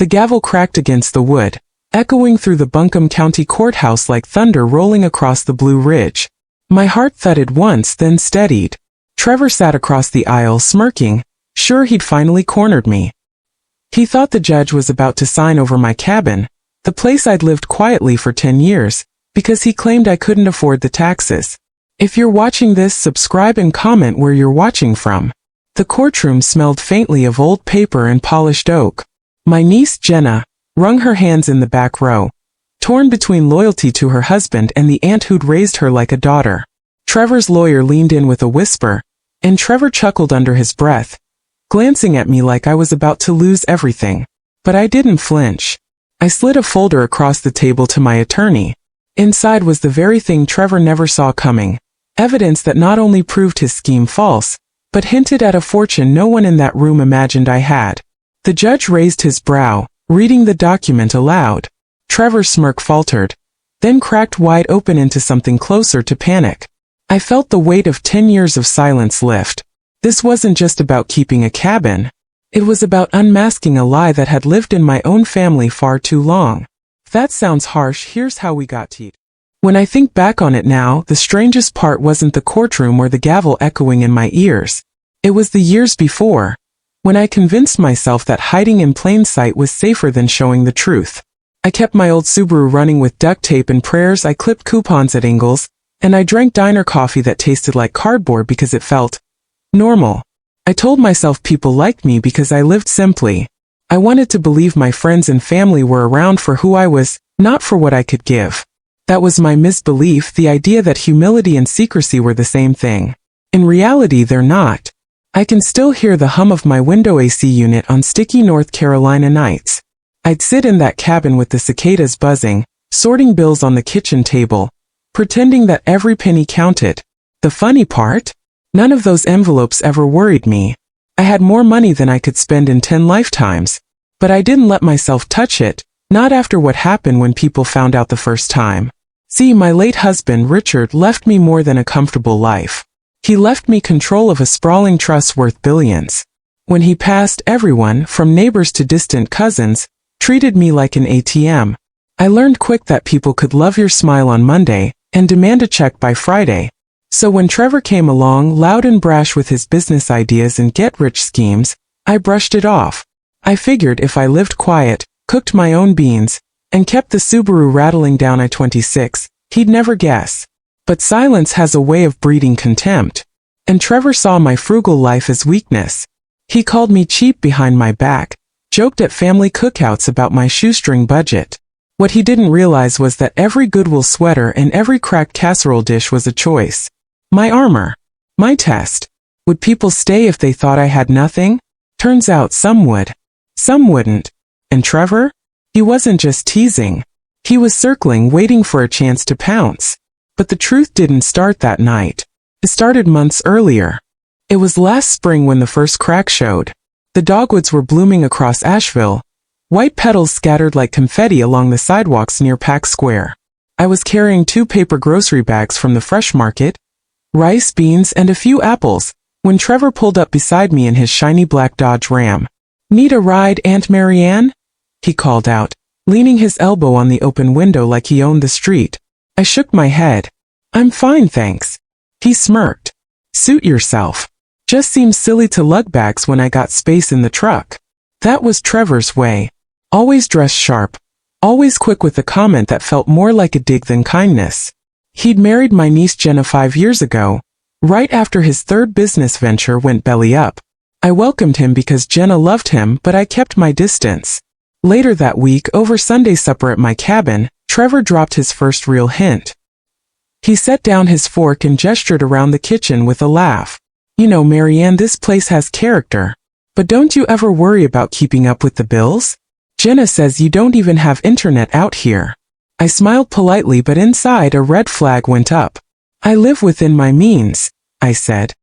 The gavel cracked against the wood, echoing through the Buncombe County Courthouse like thunder rolling across the Blue Ridge. My heart thudded once, then steadied. Trevor sat across the aisle smirking, sure he'd finally cornered me. He thought the judge was about to sign over my cabin, the place I'd lived quietly for 10 years, because he claimed I couldn't afford the taxes. If you're watching this, subscribe and comment where you're watching from. The courtroom smelled faintly of old paper and polished oak. My niece Jenna wrung her hands in the back row, torn between loyalty to her husband and the aunt who'd raised her like a daughter. Trevor's lawyer leaned in with a whisper, and Trevor chuckled under his breath, glancing at me like I was about to lose everything. But I didn't flinch. I slid a folder across the table to my attorney. Inside was the very thing Trevor never saw coming, evidence that not only proved his scheme false, but hinted at a fortune no one in that room imagined I had. The judge raised his brow, reading the document aloud. Trevor's smirk faltered, then cracked wide open into something closer to panic. I felt the weight of 10 years of silence lift. This wasn't just about keeping a cabin. It was about unmasking a lie that had lived in my own family far too long. If that sounds harsh, here's how we got teased. When I think back on it now, the strangest part wasn't the courtroom or the gavel echoing in my ears. It was the years before, when I convinced myself that hiding in plain sight was safer than showing the truth. I kept my old Subaru running with duct tape and prayers, I clipped coupons at Ingles, and I drank diner coffee that tasted like cardboard because it felt normal. I told myself people liked me because I lived simply. I wanted to believe my friends and family were around for who I was, not for what I could give. That was my misbelief, the idea that humility and secrecy were the same thing. In reality, they're not. I can still hear the hum of my window AC unit on sticky North Carolina nights. I'd sit in that cabin with the cicadas buzzing, sorting bills on the kitchen table, pretending that every penny counted. The funny part? None of those envelopes ever worried me. I had more money than I could spend in 10 lifetimes. But I didn't let myself touch it, not after what happened when people found out the first time. See, my late husband, Richard, left me more than a comfortable life. He left me control of a sprawling trust worth billions. When he passed, everyone, from neighbors to distant cousins, treated me like an ATM. I learned quick that people could love your smile on Monday and demand a check by Friday. So when Trevor came along, loud and brash with his business ideas and get-rich schemes, I brushed it off. I figured if I lived quiet, cooked my own beans, and kept the Subaru rattling down I-26, he'd never guess. But silence has a way of breeding contempt. And Trevor saw my frugal life as weakness. He called me cheap behind my back, joked at family cookouts about my shoestring budget. What he didn't realize was that every Goodwill sweater and every cracked casserole dish was a choice. My armor. My test. Would people stay if they thought I had nothing? Turns out some would. Some wouldn't. And Trevor? He wasn't just teasing. He was circling, waiting for a chance to pounce. But the truth didn't start that night. It started months earlier. It was last spring when the first crack showed. The dogwoods were blooming across Asheville, white petals scattered like confetti along the sidewalks near Pack Square. I was carrying 2 paper grocery bags from the fresh market, rice, beans, and a few apples, when Trevor pulled up beside me in his shiny black Dodge Ram. "Need a ride, Aunt Marianne?" he called out, leaning his elbow on the open window like he owned the street. I shook my head. "I'm fine, thanks." He smirked. "Suit yourself. Just seems silly to lug bags when I got space in the truck." That was Trevor's way. Always dressed sharp. Always quick with a comment that felt more like a dig than kindness. He'd married my niece Jenna 5 years ago, right after his 3rd business venture went belly up. I welcomed him because Jenna loved him, but I kept my distance. Later that week, over Sunday supper at my cabin, Trevor dropped his first real hint. He set down his fork and gestured around the kitchen with a laugh. "You know, Marianne, this place has character. But don't you ever worry about keeping up with the bills? Jenna says you don't even have internet out here." I smiled politely, but inside a red flag went up. "I live within my means," I said.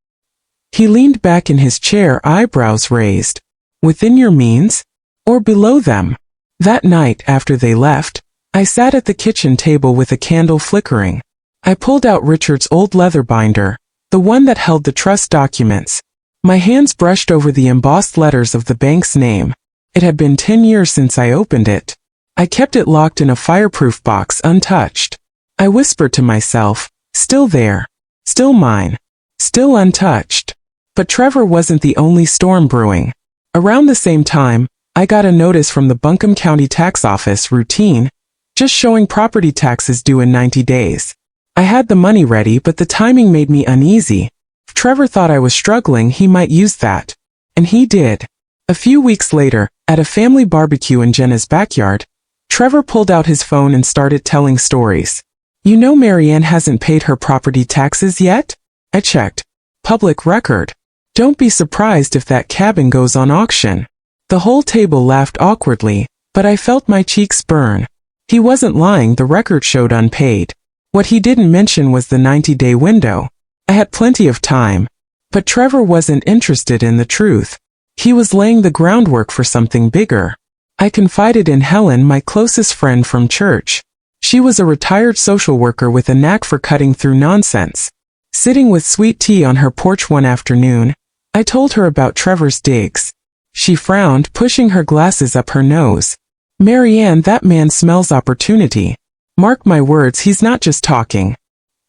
He leaned back in his chair, eyebrows raised. "Within your means? Or below them?" That night, after they left, I sat at the kitchen table with a candle flickering. I pulled out Richard's old leather binder, the one that held the trust documents. My hands brushed over the embossed letters of the bank's name. It had been 10 years since I opened it. I kept it locked in a fireproof box untouched. I whispered to myself, still there, still mine, still untouched. But Trevor wasn't the only storm brewing. Around the same time, I got a notice from the Buncombe County Tax Office, routine, just showing property taxes due in 90 days. I had the money ready, but the timing made me uneasy. If Trevor thought I was struggling, he might use that. And he did. A few weeks later, at a family barbecue in Jenna's backyard, Trevor pulled out his phone and started telling stories. You know Marianne hasn't paid her property taxes yet? I checked. Public record. Don't be surprised if that cabin goes on auction. The whole table laughed awkwardly, but I felt my cheeks burn. He wasn't lying, the record showed unpaid. What he didn't mention was the 90-day window. I had plenty of time. But Trevor wasn't interested in the truth. He was laying the groundwork for something bigger. I confided in Helen, my closest friend from church. She was a retired social worker with a knack for cutting through nonsense. Sitting with sweet tea on her porch one afternoon, I told her about Trevor's digs. She frowned, pushing her glasses up her nose. Marianne, that man smells opportunity. Mark my words, he's not just talking.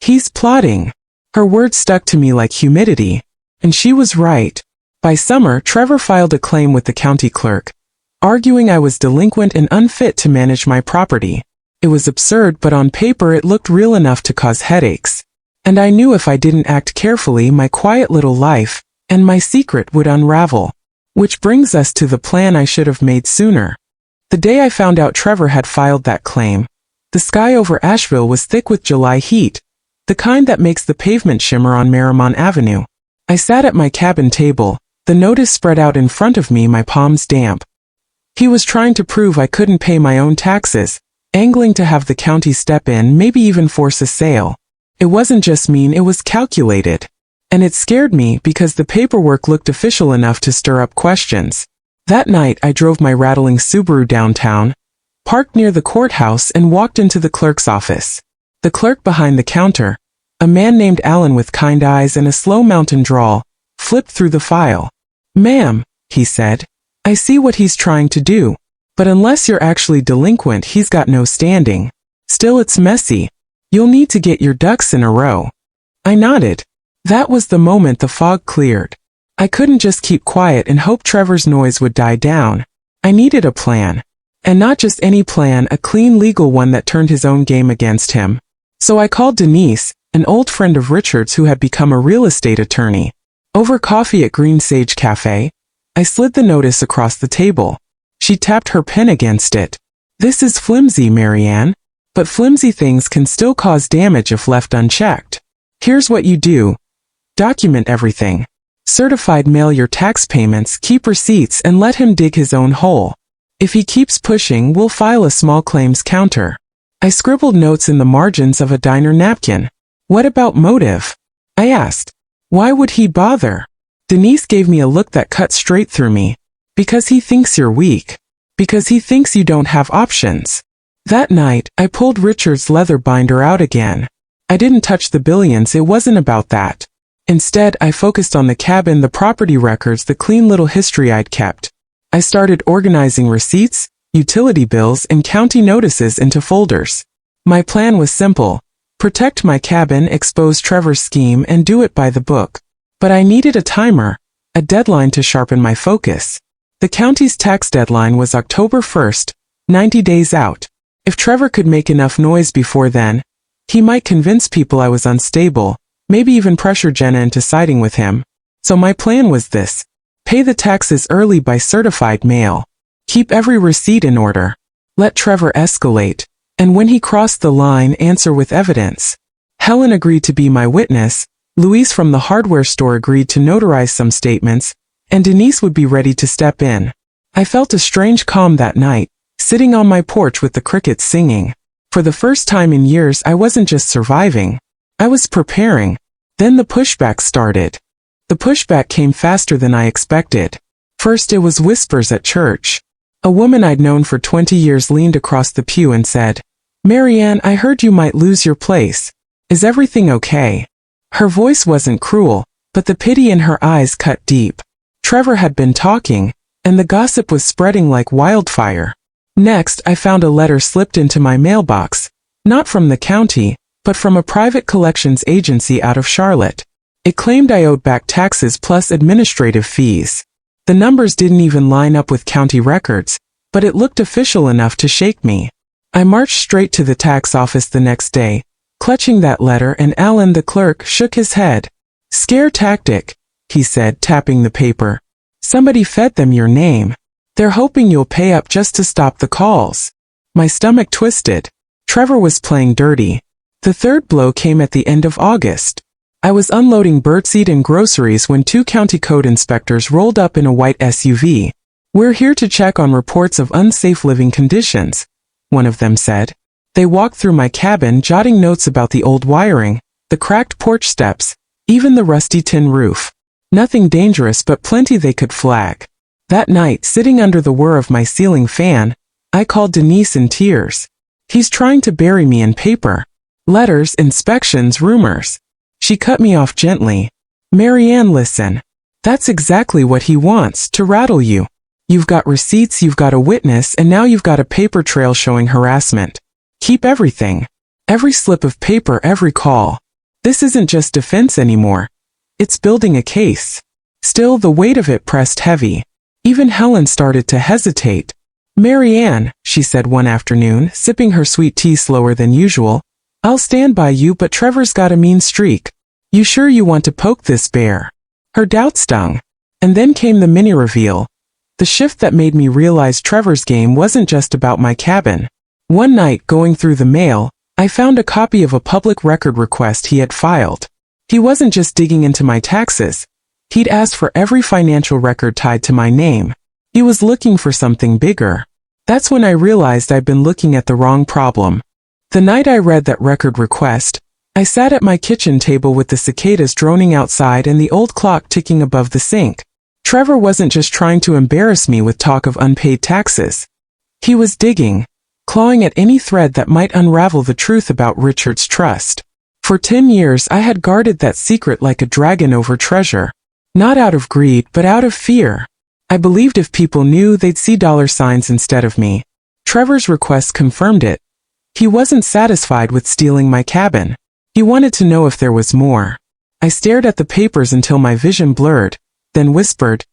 He's plotting. Her words stuck to me like humidity. And she was right. By summer, Trevor filed a claim with the county clerk, arguing I was delinquent and unfit to manage my property. It was absurd, but on paper it looked real enough to cause headaches. And I knew if I didn't act carefully, my quiet little life and my secret would unravel. Which brings us to the plan I should have made sooner. The day I found out Trevor had filed that claim, the sky over Asheville was thick with July heat, the kind that makes the pavement shimmer on Marymount Avenue. I sat at my cabin table, the notice spread out in front of me, my palms damp. He was trying to prove I couldn't pay my own taxes, angling to have the county step in, maybe even force a sale. It wasn't just mean, it was calculated. And it scared me because the paperwork looked official enough to stir up questions. That night I drove my rattling Subaru downtown, parked near the courthouse, and walked into the clerk's office. The clerk behind the counter, a man named Alan with kind eyes and a slow mountain drawl, flipped through the file. Ma'am, he said, I see what he's trying to do. But unless you're actually delinquent, he's got no standing. Still, it's messy. You'll need to get your ducks in a row. I nodded. That was the moment the fog cleared. I couldn't just keep quiet and hope Trevor's noise would die down. I needed a plan. And not just any plan, a clean legal one that turned his own game against him. So I called Denise, an old friend of Richard's who had become a real estate attorney. Over coffee at Green Sage Cafe, I slid the notice across the table. She tapped her pen against it. This is flimsy, Marianne. But flimsy things can still cause damage if left unchecked. Here's what you do. Document everything. Certified mail your tax payments, keep receipts, and let him dig his own hole. If he keeps pushing, we'll file a small claims counter. I scribbled notes in the margins of a diner napkin. What about motive? I asked. Why would he bother? Denise gave me a look that cut straight through me. Because he thinks you're weak. Because he thinks you don't have options. That night, I pulled Richard's leather binder out again. I didn't touch the billions, it wasn't about that. Instead, I focused on the cabin, the property records, the clean little history I'd kept. I started organizing receipts, utility bills, and county notices into folders. My plan was simple. Protect my cabin, expose Trevor's scheme, and do it by the book. But I needed a timer, a deadline to sharpen my focus. The county's tax deadline was October 1st, 90 days out. If Trevor could make enough noise before then, he might convince people I was unstable, maybe even pressure Jenna into siding with him. So my plan was this. Pay the taxes early by certified mail. Keep every receipt in order. Let Trevor escalate. And when he crossed the line, answer with evidence. Helen agreed to be my witness, Louise from the hardware store agreed to notarize some statements, and Denise would be ready to step in. I felt a strange calm that night, sitting on my porch with the crickets singing. For the first time in years, I wasn't just surviving. I was preparing. Then the pushback started. The pushback came faster than I expected. First, it was whispers at church. A woman I'd known for 20 years leaned across the pew and said, Marianne, I heard you might lose your place. Is everything okay? Her voice wasn't cruel, but the pity in her eyes cut deep. Trevor had been talking, and the gossip was spreading like wildfire. Next, I found a letter slipped into my mailbox, not from the county, but from a private collections agency out of Charlotte. It claimed I owed back taxes plus administrative fees. The numbers didn't even line up with county records, but it looked official enough to shake me. I marched straight to the tax office the next day, clutching that letter, and Alan, the clerk, shook his head. "Scare tactic," he said, tapping the paper. "Somebody fed them your name. They're hoping you'll pay up just to stop the calls." My stomach twisted. Trevor was playing dirty. The third blow came at the end of August. I was unloading birdseed and groceries when 2 county code inspectors rolled up in a white SUV. "We're here to check on reports of unsafe living conditions," one of them said. They walked through my cabin, jotting notes about the old wiring, the cracked porch steps, even the rusty tin roof. Nothing dangerous, but plenty they could flag. That night, sitting under the whir of my ceiling fan, I called Denise in tears. "He's trying to bury me in paper. Letters, inspections, rumors." She cut me off gently. "Marianne, listen. That's exactly what he wants, to rattle you. You've got receipts, you've got a witness, and now you've got a paper trail showing harassment. Keep everything. Every slip of paper, every call. This isn't just defense anymore. It's building a case." Still, the weight of it pressed heavy. Even Helen started to hesitate. "Marianne," she said one afternoon, sipping her sweet tea slower than usual, "I'll stand by you, but Trevor's got a mean streak. You sure you want to poke this bear?" Her doubt stung. And then came the mini reveal. The shift that made me realize Trevor's game wasn't just about my cabin. One night, going through the mail, I found a copy of a public record request he had filed. He wasn't just digging into my taxes. He'd asked for every financial record tied to my name. He was looking for something bigger. That's when I realized I'd been looking at the wrong problem. The night I read that record request, I sat at my kitchen table with the cicadas droning outside and the old clock ticking above the sink. Trevor wasn't just trying to embarrass me with talk of unpaid taxes. He was digging, clawing at any thread that might unravel the truth about Richard's trust. For 10 years I had guarded that secret like a dragon over treasure. Not out of greed, but out of fear. I believed if people knew, they'd see dollar signs instead of me. Trevor's request confirmed it. He wasn't satisfied with stealing my cabin. He wanted to know if there was more. I stared at the papers until my vision blurred, then whispered,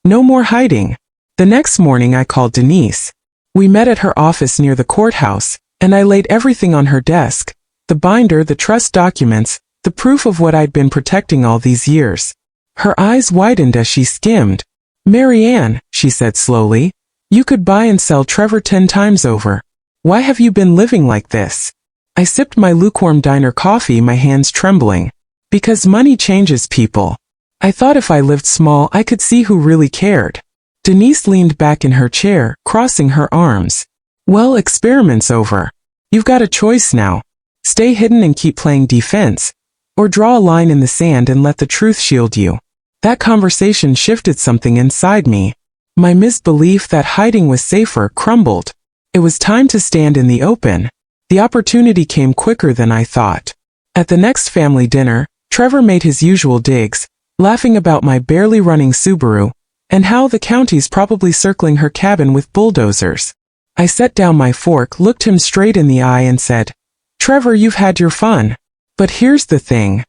"No more hiding." The next morning I called Denise. We met at her office near the courthouse, and I laid everything on her desk. The binder, the trust documents, the proof of what I'd been protecting all these years. Her eyes widened as she skimmed. "Marianne," she said slowly, "you could buy and sell Trevor 10 times over. Why have you been living like this?" I sipped my lukewarm diner coffee, my hands trembling. "Because money changes people. I thought if I lived small I could see who really cared." Denise leaned back in her chair, crossing her arms. "Well, experiment's over. You've got a choice now. Stay hidden and keep playing defense, or draw a line in the sand and let the truth shield you." That conversation shifted something inside me. My misbelief that hiding was safer crumbled. It was time to stand in the open. The opportunity came quicker than I thought. At the next family dinner, Trevor made his usual digs, laughing about my barely running Subaru, and how the county's probably circling her cabin with bulldozers. I set down my fork, looked him straight in the eye and said, "Trevor, you've had your fun. But here's the thing.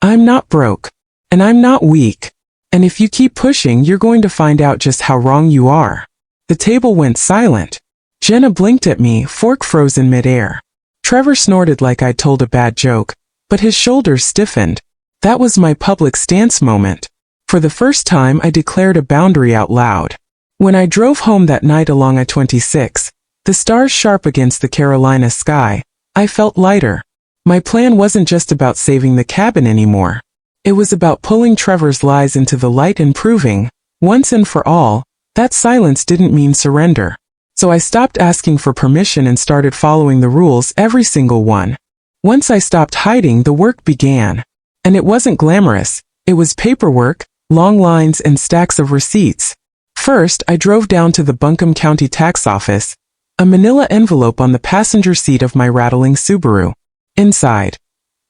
I'm not broke. And I'm not weak. And if you keep pushing, you're going to find out just how wrong you are." The table went silent. Jenna blinked at me, fork frozen midair. Trevor snorted like I'd told a bad joke, but his shoulders stiffened. That was my public stance moment. For the first time, I declared a boundary out loud. When I drove home that night along I-26, the stars sharp against the Carolina sky, I felt lighter. My plan wasn't just about saving the cabin anymore. It was about pulling Trevor's lies into the light and proving, once and for all, that silence didn't mean surrender. So I stopped asking for permission and started following the rules, every single one. Once I stopped hiding, the work began. And it wasn't glamorous. It was paperwork, long lines, and stacks of receipts. First, I drove down to the Buncombe County Tax Office, a manila envelope on the passenger seat of my rattling Subaru. Inside,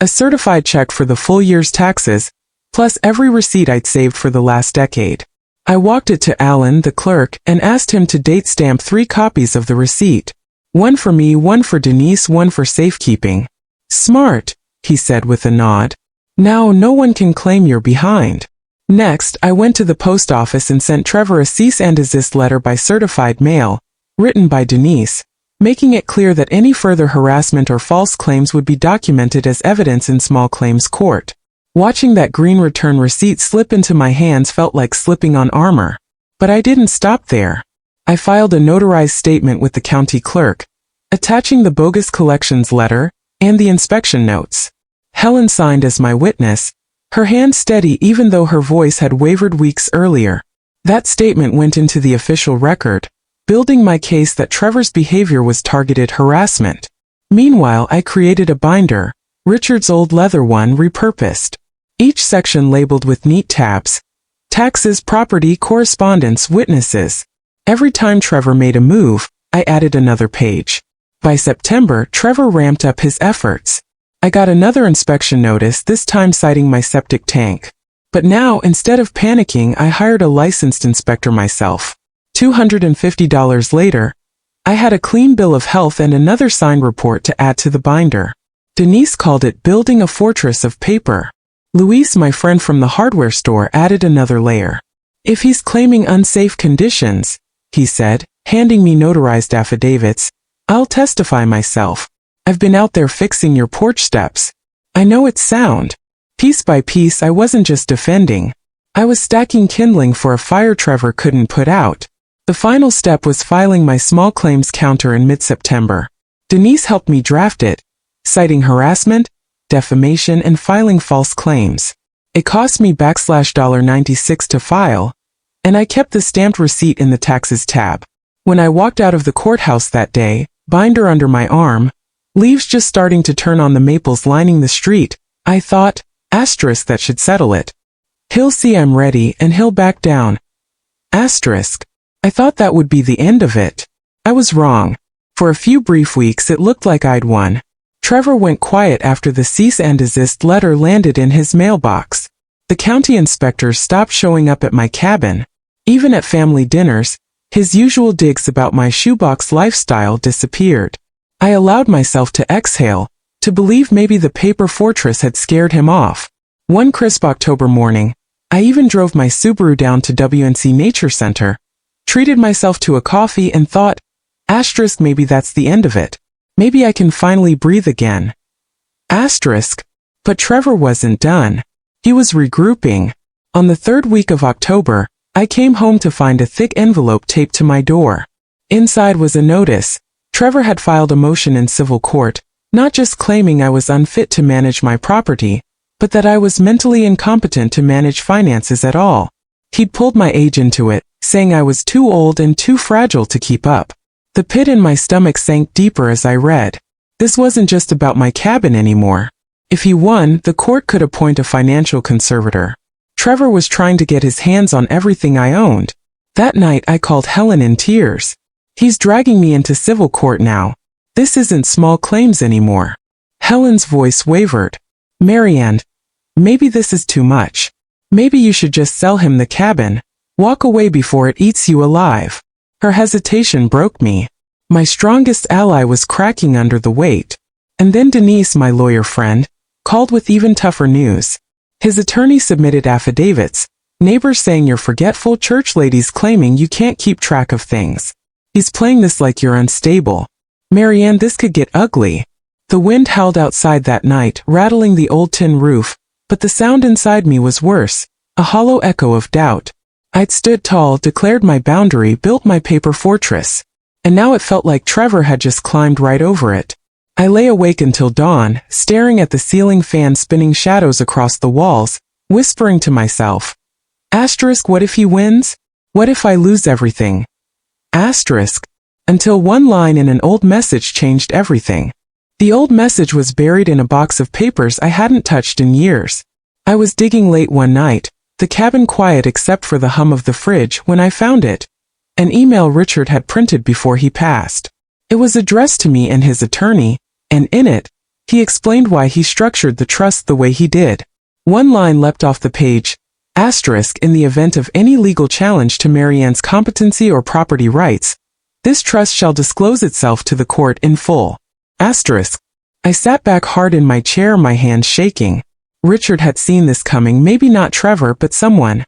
a certified check for the full year's taxes, plus every receipt I'd saved for the last decade. I walked it to Alan, the clerk, and asked him to date stamp 3 copies of the receipt. One for me, one for Denise, one for safekeeping. Smart, he said with a nod. Now no one can claim you're behind. Next, I went to the post office and sent Trevor a cease and desist letter by certified mail, written by Denise, making it clear that any further harassment or false claims would be documented as evidence in small claims court. Watching that green return receipt slip into my hands felt like slipping on armor. But I didn't stop there. I filed a notarized statement with the county clerk, attaching the bogus collections letter and the inspection notes. Helen signed as my witness, her hand steady even though her voice had wavered weeks earlier. That statement went into the official record, building my case that Trevor's behavior was targeted harassment. Meanwhile, I created a binder, Richard's old leather one repurposed. Each section labeled with neat tabs. Taxes, property, correspondence, witnesses. Every time Trevor made a move, I added another page. By September, Trevor ramped up his efforts. I got another inspection notice, this time citing my septic tank. But now, instead of panicking, I hired a licensed inspector myself. $250 later, I had a clean bill of health and another signed report to add to the binder. Denise called it building a fortress of paper. Luis, my friend from the hardware store, added another layer. If he's claiming unsafe conditions, he said, handing me notarized affidavits, I'll testify myself. I've been out there fixing your porch steps. I know it's sound. Piece by piece, I wasn't just defending. I was stacking kindling for a fire Trevor couldn't put out. The final step was filing my small claims counter in mid-September. Denise helped me draft it, citing harassment, defamation, and filing false claims. It cost me $96 to file, and I kept the stamped receipt in the taxes tab. When I walked out of the courthouse that day, binder under my arm, leaves just starting to turn on the maples lining the street, I thought, asterisk, that should settle it. He'll see I'm ready and he'll back down. Asterisk. I thought that would be the end of it. I was wrong. For a few brief weeks it looked like I'd won. Trevor went quiet after the cease and desist letter landed in his mailbox. The county inspectors stopped showing up at my cabin. Even at family dinners, his usual digs about my shoebox lifestyle disappeared. I allowed myself to exhale, to believe maybe the paper fortress had scared him off. One crisp October morning, I even drove my Subaru down to WNC Nature Center, treated myself to a coffee and thought, asterisk, maybe that's the end of it. Maybe I can finally breathe again. Asterisk. But Trevor wasn't done. He was regrouping. On the 3rd week of October, I came home to find a thick envelope taped to my door. Inside was a notice. Trevor had filed a motion in civil court, not just claiming I was unfit to manage my property, but that I was mentally incompetent to manage finances at all. He'd pulled my age into it, saying I was too old and too fragile to keep up. The pit in my stomach sank deeper as I read. This wasn't just about my cabin anymore. If he won, the court could appoint a financial conservator. Trevor was trying to get his hands on everything I owned. That night I called Helen in tears. He's dragging me into civil court now. This isn't small claims anymore. Helen's voice wavered. Marianne, maybe this is too much. Maybe you should just sell him the cabin. Walk away before it eats you alive. Her hesitation broke me. My strongest ally was cracking under the weight. And then Denise, my lawyer friend, called with even tougher news. His attorney submitted affidavits, neighbors saying you're forgetful, church ladies claiming you can't keep track of things. He's playing this like you're unstable. Marianne, this could get ugly. The wind howled outside that night, rattling the old tin roof, but the sound inside me was worse, a hollow echo of doubt. I'd stood tall, declared my boundary, built my paper fortress. And now it felt like Trevor had just climbed right over it. I lay awake until dawn, staring at the ceiling fan spinning shadows across the walls, whispering to myself. Asterisk, what if he wins? What if I lose everything? Asterisk. Until one line in an old message changed everything. The old message was buried in a box of papers I hadn't touched in years. I was digging late one night, the cabin quiet except for the hum of the fridge, when I found it. An email Richard had printed before he passed. It was addressed to me and his attorney, and in it, he explained why he structured the trust the way he did. One line leapt off the page. Asterisk, in the event of any legal challenge to Marianne's competency or property rights, this trust shall disclose itself to the court in full. Asterisk. I sat back hard in my chair, my hands shaking. Richard had seen this coming, maybe not Trevor, but someone.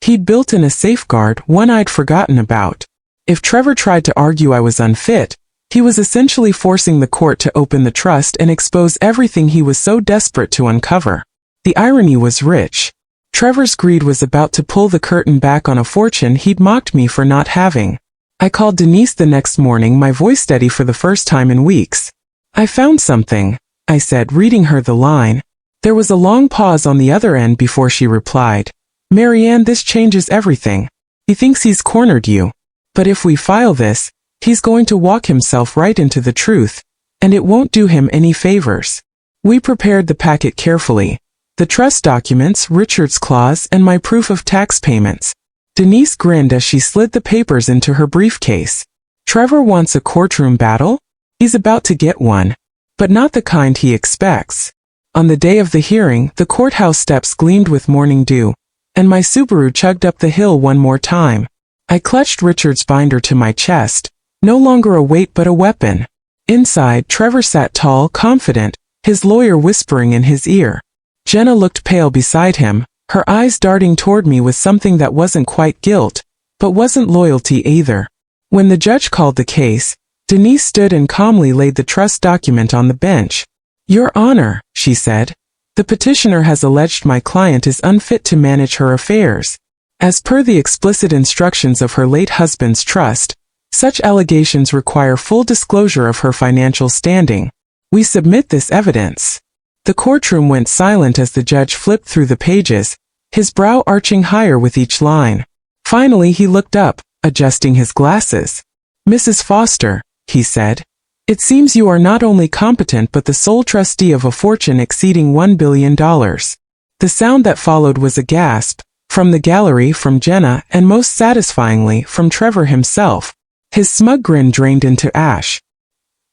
He'd built in a safeguard, one I'd forgotten about. If Trevor tried to argue I was unfit, he was essentially forcing the court to open the trust and expose everything he was so desperate to uncover. The irony was rich. Trevor's greed was about to pull the curtain back on a fortune he'd mocked me for not having. I called Denise the next morning, my voice steady for the first time in weeks. I found something, I said, reading her the line. There was a long pause on the other end before she replied. Marianne, this changes everything. He thinks he's cornered you. But if we file this, he's going to walk himself right into the truth, and it won't do him any favors. We prepared the packet carefully. The trust documents, Richard's clause, and my proof of tax payments. Denise grinned as she slid the papers into her briefcase. Trevor wants a courtroom battle? He's about to get one. But not the kind he expects. On the day of the hearing, the courthouse steps gleamed with morning dew, and my Subaru chugged up the hill one more time. I clutched Richard's binder to my chest, no longer a weight but a weapon. Inside, Trevor sat tall, confident, his lawyer whispering in his ear. Jenna looked pale beside him, her eyes darting toward me with something that wasn't quite guilt, but wasn't loyalty either. When the judge called the case, Denise stood and calmly laid the trust document on the bench. Your Honor, she said, the petitioner has alleged my client is unfit to manage her affairs. As per the explicit instructions of her late husband's trust, such allegations require full disclosure of her financial standing. We submit this evidence. The courtroom went silent as the judge flipped through the pages, his brow arching higher with each line. Finally he looked up, adjusting his glasses. Mrs. Foster, he said, it seems you are not only competent but the sole trustee of a fortune exceeding $1 billion. The sound that followed was a gasp, from the gallery, from Jenna, and most satisfyingly, from Trevor himself. His smug grin drained into ash.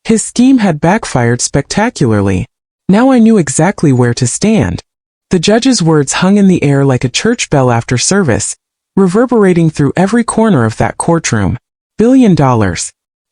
His scheme had backfired spectacularly. Now I knew exactly where to stand. The judge's words hung in the air like a church bell after service, reverberating through every corner of that courtroom. $1 billion.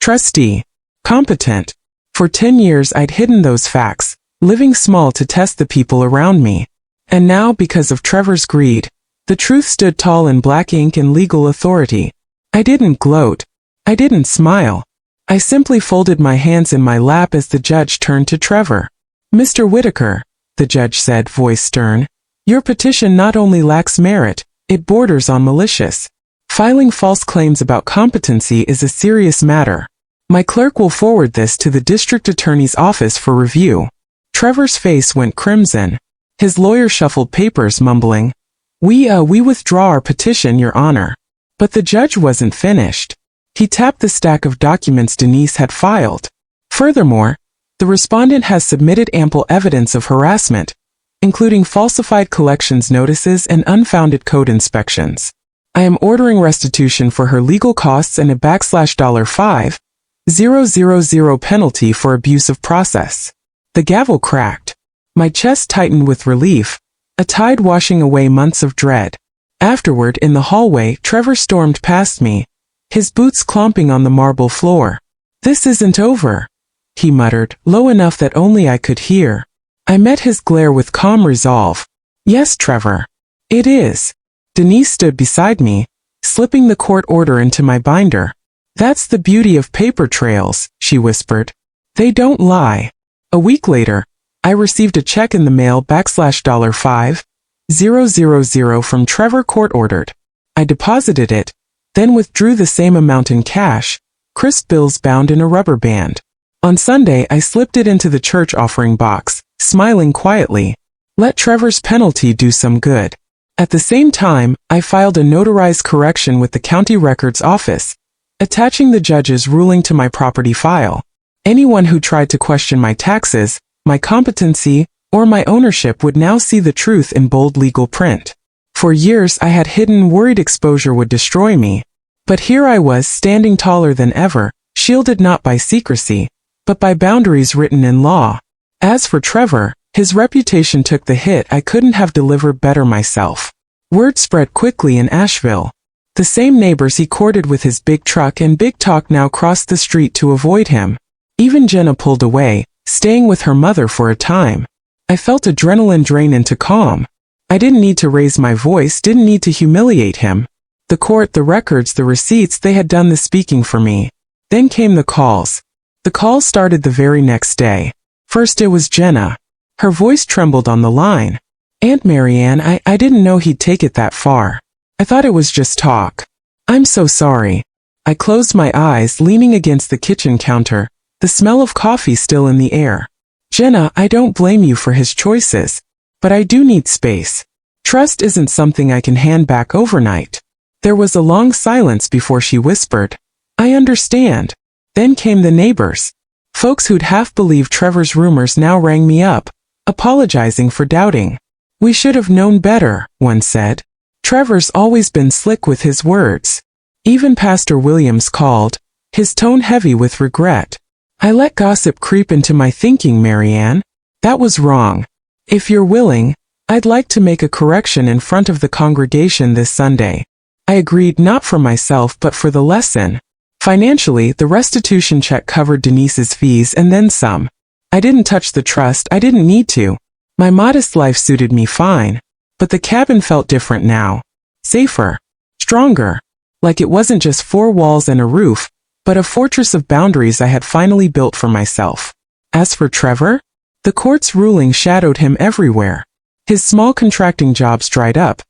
Trustee. Competent. For 10 years I'd hidden those facts, living small to test the people around me. And now, because of Trevor's greed, the truth stood tall in black ink and legal authority. I didn't gloat. I didn't smile. I simply folded my hands in my lap as the judge turned to Trevor. Mr. Whitaker, the judge said, voice stern, your petition not only lacks merit, it borders on malicious. Filing false claims about competency is a serious matter. My clerk will forward this to the district attorney's office for review. Trevor's face went crimson. His lawyer shuffled papers, mumbling, We withdraw our petition, Your Honor. But the judge wasn't finished. He tapped the stack of documents Denise had filed. Furthermore, the respondent has submitted ample evidence of harassment, including falsified collections notices and unfounded code inspections. I am ordering restitution for her legal costs and a $5,000 penalty for abuse of process. The gavel cracked. My chest tightened with relief, a tide washing away months of dread. Afterward, in the hallway, Trevor stormed past me, his boots clomping on the marble floor. This isn't over, he muttered, low enough that only I could hear. I met his glare with calm resolve. Yes, Trevor. It is. Denise stood beside me, slipping the court order into my binder. That's the beauty of paper trails, she whispered. They don't lie. A week later, I received a check in the mail $5,000 from Trevor, court ordered. I deposited it, then withdrew the same amount in cash, crisp bills bound in a rubber band. On Sunday I slipped it into the church offering box, smiling quietly. Let Trevor's penalty do some good. At the same time, I filed a notarized correction with the county records office, attaching the judge's ruling to my property file. Anyone who tried to question my taxes, my competency, or my ownership would now see the truth in bold legal print. For years I had hidden, worried exposure would destroy me. But here I was, standing taller than ever, shielded not by secrecy, but by boundaries written in law. As for Trevor, his reputation took the hit. I couldn't have delivered better myself. Word spread quickly in Asheville. The same neighbors he courted with his big truck and big talk now crossed the street to avoid him. Even Jenna pulled away, staying with her mother for a time. I felt adrenaline drain into calm. I didn't need to raise my voice, didn't need to humiliate him. The court, the records, the receipts, they had done the speaking for me. Then came the calls. The calls started the very next day. First it was Jenna. Her voice trembled on the line. "Aunt Marianne, I didn't know he'd take it that far. I thought it was just talk. I'm so sorry." I closed my eyes, leaning against the kitchen counter, the smell of coffee still in the air. "Jenna, I don't blame you for his choices. But I do need space. Trust isn't something I can hand back overnight." There was a long silence before she whispered, "I understand." Then came the neighbors. Folks who'd half believed Trevor's rumors now rang me up, apologizing for doubting. "We should have known better," one said. "Trevor's always been slick with his words." Even Pastor Williams called, his tone heavy with regret. "I let gossip creep into my thinking, Marianne. That was wrong. If you're willing, I'd like to make a correction in front of the congregation this Sunday." I agreed, not for myself but for the lesson. Financially, the restitution check covered Denise's fees and then some. I didn't touch the trust, I didn't need to. My modest life suited me fine. But the cabin felt different now. Safer. Stronger. Like it wasn't just four walls and a roof, but a fortress of boundaries I had finally built for myself. As for Trevor, the court's ruling shadowed him everywhere. His small contracting jobs dried up.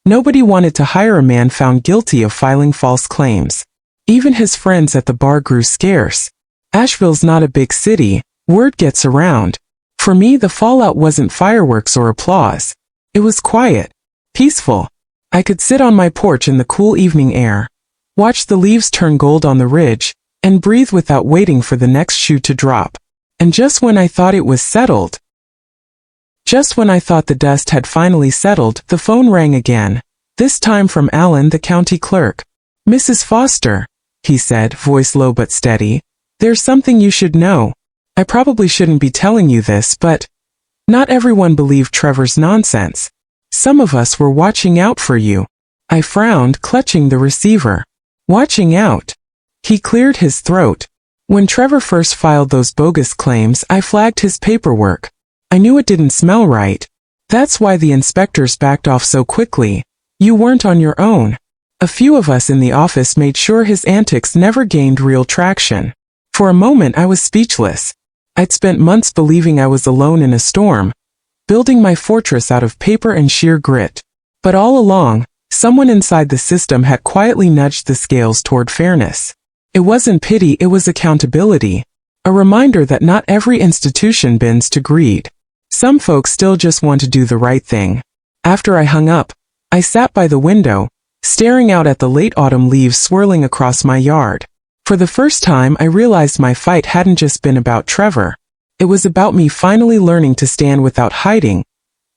Nobody wanted to hire a man found guilty of filing false claims. Even his friends at the bar grew scarce. Asheville's not a big city, word gets around. For me, the fallout wasn't fireworks or applause. It was quiet, peaceful. I could sit on my porch in the cool evening air, watch the leaves turn gold on the ridge, and breathe without waiting for the next shoe to drop. And just when I thought it was settled, just when I thought the dust had finally settled, the phone rang again, this time from Alan, the county clerk. "Mrs. Foster," he said, voice low but steady, "there's something you should know. I probably shouldn't be telling you this, but not everyone believed Trevor's nonsense. Some of us were watching out for you." I frowned, clutching the receiver. Watching out. He cleared his throat. "When Trevor first filed those bogus claims, I flagged his paperwork. I knew it didn't smell right. That's why the inspectors backed off so quickly. You weren't on your own. A few of us in the office made sure his antics never gained real traction." For a moment I was speechless. I'd spent months believing I was alone in a storm, building my fortress out of paper and sheer grit. But all along, someone inside the system had quietly nudged the scales toward fairness. It wasn't pity, it was accountability. A reminder that not every institution bends to greed. Some folks still just want to do the right thing. After I hung up, I sat by the window, staring out at the late autumn leaves swirling across my yard. For the first time, I realized my fight hadn't just been about Trevor. It was about me finally learning to stand without hiding,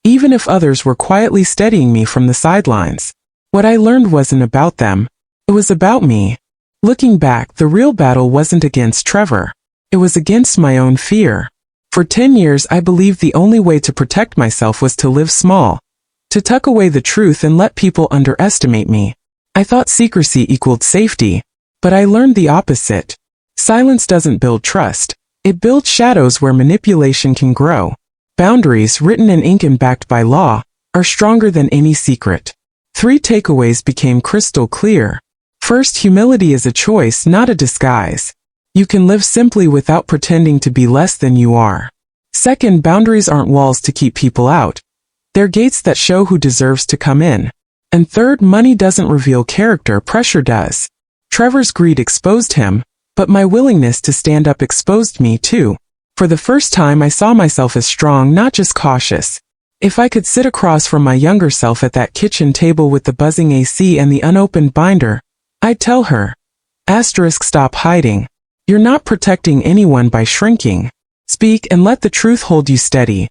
even if others were quietly steadying me from the sidelines. What I learned wasn't about them. It was about me. Looking back, the real battle wasn't against Trevor. It was against my own fear. For 10 years, I believed the only way to protect myself was to live small, to tuck away the truth and let people underestimate me. I thought secrecy equaled safety, but I learned the opposite. Silence doesn't build trust. It builds shadows where manipulation can grow. Boundaries, written in ink and backed by law, are stronger than any secret. 3 takeaways became crystal clear. First, humility is a choice, not a disguise. You can live simply without pretending to be less than you are. Second, boundaries aren't walls to keep people out. They're gates that show who deserves to come in. And third, money doesn't reveal character, pressure does. Trevor's greed exposed him, but my willingness to stand up exposed me too. For the first time I saw myself as strong, not just cautious. If I could sit across from my younger self at that kitchen table with the buzzing AC and the unopened binder, I'd tell her, stop hiding. You're not protecting anyone by shrinking. Speak and let the truth hold you steady.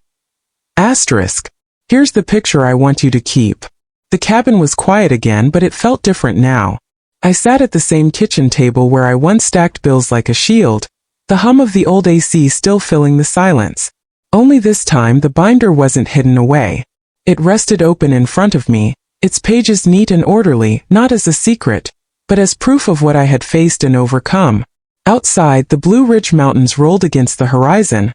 Here's the picture I want you to keep. The cabin was quiet again, but it felt different now. I sat at the same kitchen table where I once stacked bills like a shield, the hum of the old AC still filling the silence. Only this time the binder wasn't hidden away. It rested open in front of me, its pages neat and orderly, not as a secret, but as proof of what I had faced and overcome. Outside, the Blue Ridge Mountains rolled against the horizon,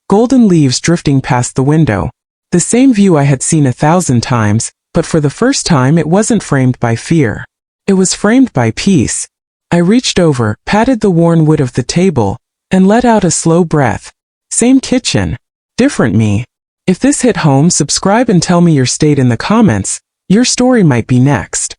golden leaves drifting past the window. The same view I had seen 1,000 times, but for the first time it wasn't framed by fear. It was framed by peace. I reached over, patted the worn wood of the table, and let out a slow breath. Same kitchen. Different me. If this hit home, subscribe and tell me your state in the comments. Your story might be next.